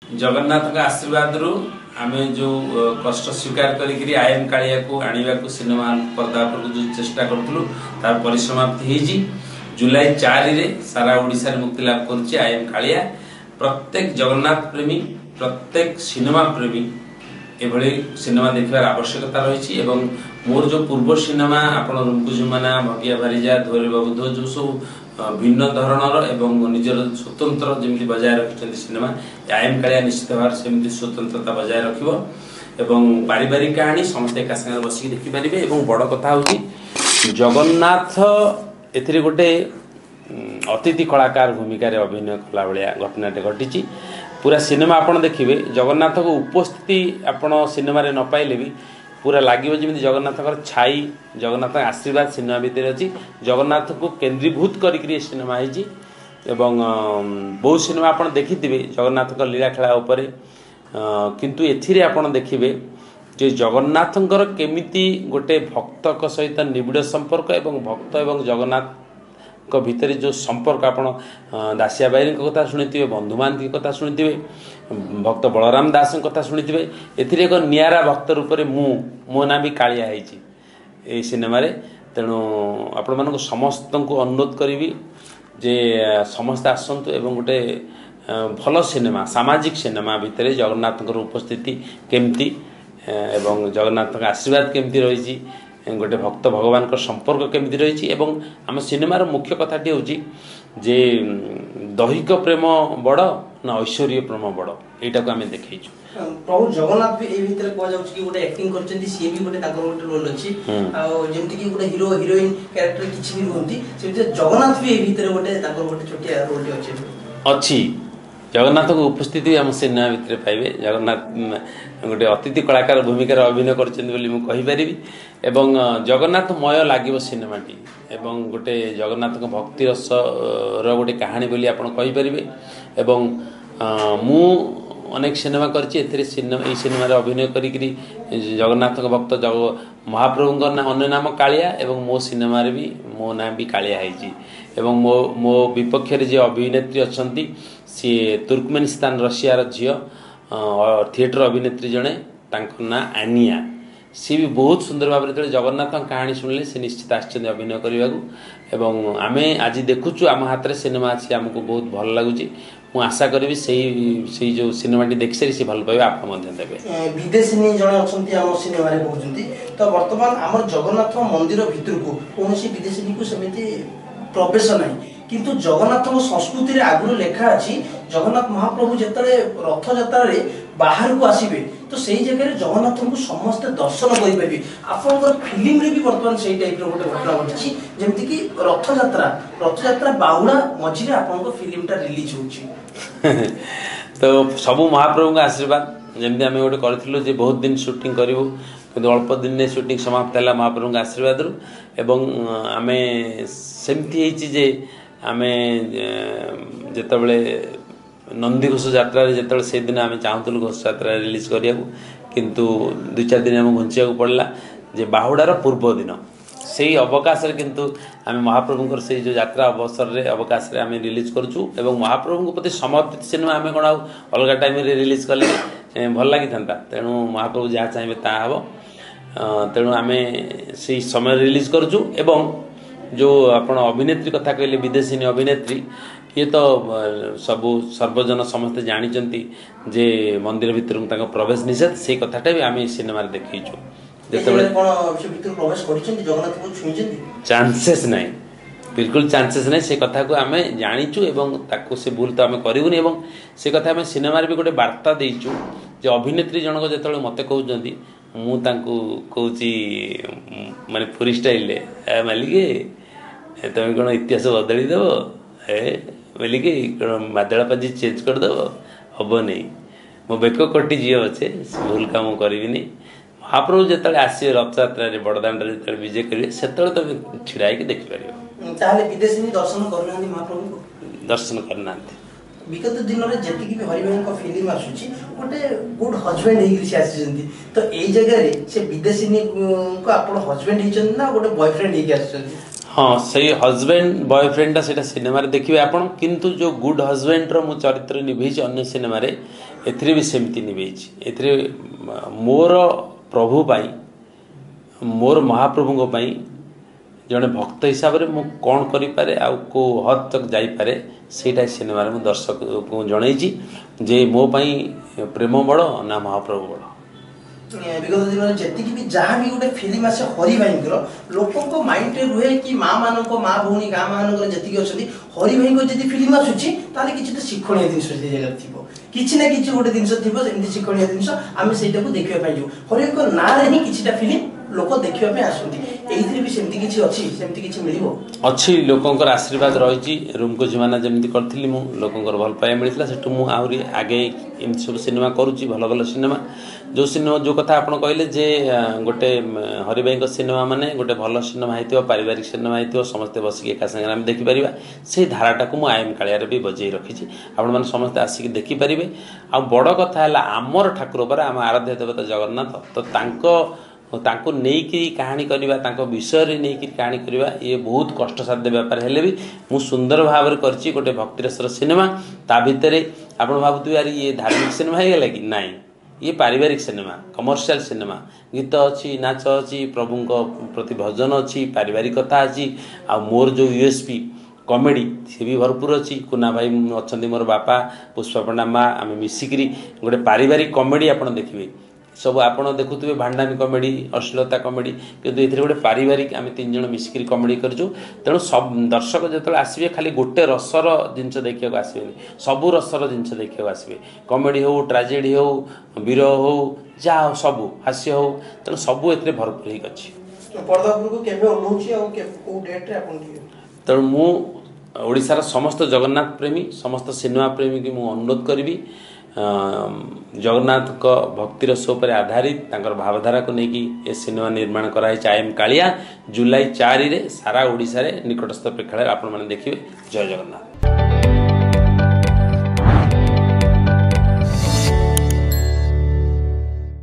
जगन्नाथ का आशीर्वाद रु आमे जो कष्ट स्वीकार करी आयन कालिया को आनिबा को सिनेमा पर्दा पर जो चेष्टा करथलु तार परिसमाप्ति हेजी जुलाई 4 रे सारा ओडिसा रे मुक्ति लाभ करछि आयन कालिया। प्रत्येक जगन्नाथ प्रेमी प्रत्येक सिनेमा प्रेमी एभली सिनेमा देखिबार आवश्यकता रही एवं मोर जो पूर्व सिनेमा आपण रुमकुजुमाना भगिया भारिजा धोरे बाबू जो सब भिन्न धरणर एवं निजर स्वतंत्र जमी बजाय रखिंट सिनेमा आयन कालिया निश्चित भाव सेमती स्वतंत्रता बजाय रखिबो एवं पारिवारिक कहानी समस्त एक संगे बसिक देखि पारिबे। एवं बड़ कथा होची जगन्नाथ एथिरे गोटे अतिथि कलाकार भूमिका रे अभिनय कला भलिया घटनाटे घटिची। पूरा सिनेमा आपण देखिबे जगन्नाथ को उपस्थिति आपण सिनेमा रे न पाइले भी पूरा लगे जमी जगन्नाथ छाई जगन्नाथ आशीर्वाद सिनेमा भितर अच्छी जगन्नाथ को केन्द्रीभूत करी सिनेमा है बहुत सिनेमा आप देखिथे जगन्नाथ लीला खेला उपर किंतु एथिरे आपण देखिबे जे जगन्नाथ केमिति गोटे भक्त सहित निबिड़ संपर्क एवं भक्त एवं जगन्नाथ भितर जो संपर्क आपण दासिया बाईरी कथा शुणिथिबे बंधु महांती कथा शुणिथिबे भक्त बलराम दास कथा शुणिथिबे एथिरे एक नियारा भक्त रूप में मो ना भी कालिया है ए सिनेमा रे। तेणु आपण मानक समस्त को अनुरोध करी जे समस्त आसतु एवं गोटे भल सिनेमा सामाजिक सिनेमा भितर जगन्नाथ उपस्थिति केमती एवं जगन्नाथ आशीर्वाद केमती रही गोटे भक्त भगवान का संपर्क केमती रही एवं आम सिनेमार मुख्य कथाटी हूँ जे दैहिक प्रेम बड़ ना ऐश्वर्य प्रेम बड़ यहाँ को आम देखु प्रभु जगन्नाथ भी ए भितर कह जाउछ कि गोटे एक्टिंग करचंती सी भी गोटे ताकर गोटे रोल अछि आ जेमति कि गोटे हीरो हीरोइन कैरेक्टर किछि भी होंती से जगन्नाथ भी ए भितर गोटे ताकर गोटे छोटिया रोल अछि जगन्नाथ को उपस्थिति आम सिनेमा भितर पाइबे। जगन्नाथ गोटे अतिथि कलाकार भूमिका अभिनय करी एवं जगन्नाथमय लगे सिनेमाटी एवं गोटे जगन्नाथ भक्ति रस गोटे कहानी बोली आप कहींपारे। एवं मु अनेक सिनेमा कर सिनेमा अभिनय करी जगन्नाथ भक्त महाप्रभु अन्य नाम कालिया एवं मो सिनेमा भी मो ना भी कालिया है एवं मो विपक्ष जे अभिनेत्री अच्छा सी तुर्कमेनिस्तान रशियार झील थिएटर अभिनेत्री जड़े ना आनिया सी भी बहुत सुंदर भाव में जगन्नाथ कहानी शुणिले से निश्चित आश्चर्य अभिनय करने एवं आमे आज देखुचु आम हाथ में सिनेमा अच्छी आमको बहुत भल लगुच मु आशा करी से जो सिनेमाटी देख सारी से भल पाइबे आप देवे विदेशी जड़े अच्छा आम सिनेमा कहते तो बर्तमान आम जगन्नाथ मंदिर भितर को कौन विदेशी को सेमती प्रवेश ना किंतु जगन्नाथ संस्कृति आगु लेखा अच्छी जगन्नाथ महाप्रभु जिते रथ यात्रा बाहर को आसबे तो सही जगह जगन्नाथ को समस्ते दर्शन करेंगे आपंकर फिल्म रे भी बर्तमान से टाइप गोटे घटना घटी जमती कि रथ यात्रा बाहुड़ा मझे आप फिल्मटा रिलीज हो तो सबू महाप्रभु का आशीर्वाद जमी आम गोटे करूँ बहुत दिन शूटिंग करूँ कि अल्प दिन में शूटिंग समाप्त है महाप्रभु का आशीर्वाद रु एवं आम सेमती जे आम जिते नंदीघोष यात्रा जो से दिन आम चाहूँ घोष यात्रा रिलीज करा किंतु 2-4 दिन आम घुंचा पड़ा जे बाहुडार पूर्व दिन से अवकाश किंतु आम महाप्रभुंर से जो यात्रा अवसर रे अवकाश रे आम रिलीज करूँ एवं महाप्रभु प्रति समर्पित सिनेमा आम कौन अलग टाइम रिलीज कले भल लगी था। तेणु महाप्रभु जहाँ चाहिए ता हम तेणु आम से समय रिलीज करूँ एवं जो आपण अभिनेत्री कथा कहले विदेशी अभिनेत्री ये तो सबू सर्वजन समस्ते जानी जे मंदिर भितर प्रवेश निषेध से कथाटा भी आम सिनेमा देखीचु चांसेस नहीं बिल्कुल चांसेस नहीं से कथा को आम जानीचु एवं ताको से भूल तो आम करूनी एवं से कथा आम सिनेमा भी गोटे वार्ता देचु जे अभिनेत्री जनक जो मत कहते मु कहूँ माने पूरी स्टाइल मालिके तुम कौन इतिहास बदली देव बोलिके मादड़ा पाजी चेंज करदेव हम नहीं मो बेक कटी जी अच्छे भूल काम करी महाप्रभु जो आसे रथ यात्रा बड़दाण्ड जो विजय करेंगे से तुम छिड़ा देखिपर दर्शन करना विगत दिन में जी भी हरिभाई फिल्म आसूची गोटे गुड हजबैंड होती तो यही जगह से विदेशी को आप हजबैंड होती ना गोटे बॉयफ्रेंड होती हाँ सही हजबैंड बॉयफ्रेंडा से सिनेमा देखिए आपण किंतु जो गुड हजबैंड रो मु चरित्र निभेज अन्य सिनेमा रे एथिरे भी सेमती निभेछि एथिरे मोर प्रभु पाई मोर महाप्रभु पाई जड़े भक्त हिसाब से मुझे कौन करें आउ को हद तक जापे से सिनेमा मु दर्शक को जनईची जे मो पाई प्रेम बड़ ना महाप्रभु बड़ विगत दिन में जी भी जहाँ भी गोटे फिल्म आसे हरि भाई लोकों माइंड रे रुहे कि माँ मान माँ भौणी गाँ मान जी अच्छा हरि भाई जी फिल्म आसूची किसी तो शिक्षणीय जिन से जगह थी किसी ना कि गोटे जिन थी शिक्षणीय जिन आम से देखा जाऊ हरि भाई ना ही किसी फिल्म लोक देखापी आसती भी सेमती किसी अच्छी सेमती किसी मिल अच्छी लोकंर आशीर्वाद रही रूम को जीवाना जमी करी लोकंर भल पाइबा मिलता से मुझे आगे एमती सब सिनेमा करुच्ची भल भल सिनेमा जो सिनेमा जो कथा आप कहले जे गोटे हरि भाई सिनेमा माने गोटे भल सिनेमा हो पारिवारिक सिनेमा हो समस्ते बसिक एका संगे आम देखिपर से धाराटा को मुझे आईएम कालिया भी बजे रखी आपण मैंने समस्ते आसिक देखिपारे आ बड़ कथा है आमर ठाकुर पर आम आराध्य देवता जगन्नाथ तो तांको नेकी कहानी करवा तांको विषय नहीं कहानी करवा ये बहुत कष्टसाध्य व्यापार हेले भी मु सुंदर भाव में करछि गोटे भक्तिरसर सिनेमा ता भितर आपण भाबुथि यार ये धार्मिक सिनेमा है गला कि नहीं ये पारिवारिक सिनेमा कमर्शियल सिनेमा गीत अच्छी नाच अच्छी प्रभु प्रति भजन अच्छी पारिवारिक कथा अच्छी आ मोर जो यूएसपी कॉमेडी सी भी भरपूर अच्छी कुना भाई अच्छा मोर बापा पुष्पा पंडा माँ आम मिसिकी गोटे पारिवारिक कॉमेडी आप देखिए सब आपड़ देखुए भांडामी कॉमेडी अश्लीलता कॉमेडी किंतु ये गोटे पारिवारिक आम 3 जन मिसिकी कॉमेडी करूँ तेणु सब दर्शक जो आसवे खाली गोटे रसर जिनस देखा आसबे सबू रसर जिनस देखा आसबे कॉमेडी हो ट्राजेडी हो वीर हो जहाँ सबू हास्य हो तेणु सबू ए भरपूर ही अच्छी तेणु मु ओडिशार समस्त जगन्नाथ प्रेमी समस्त सिनेमा प्रेमी की मु अनुरोध करी जगन्नाथ को भक्तिर पर आधारित भावधारा को लेकिन ए सिनेमा निर्माण कराई आईएम कालिया जुलाई 4 रे सारा ओडिशा रे निकटस्थ प्रेक्षालय आपण माने देखिए। जय जगन्नाथ।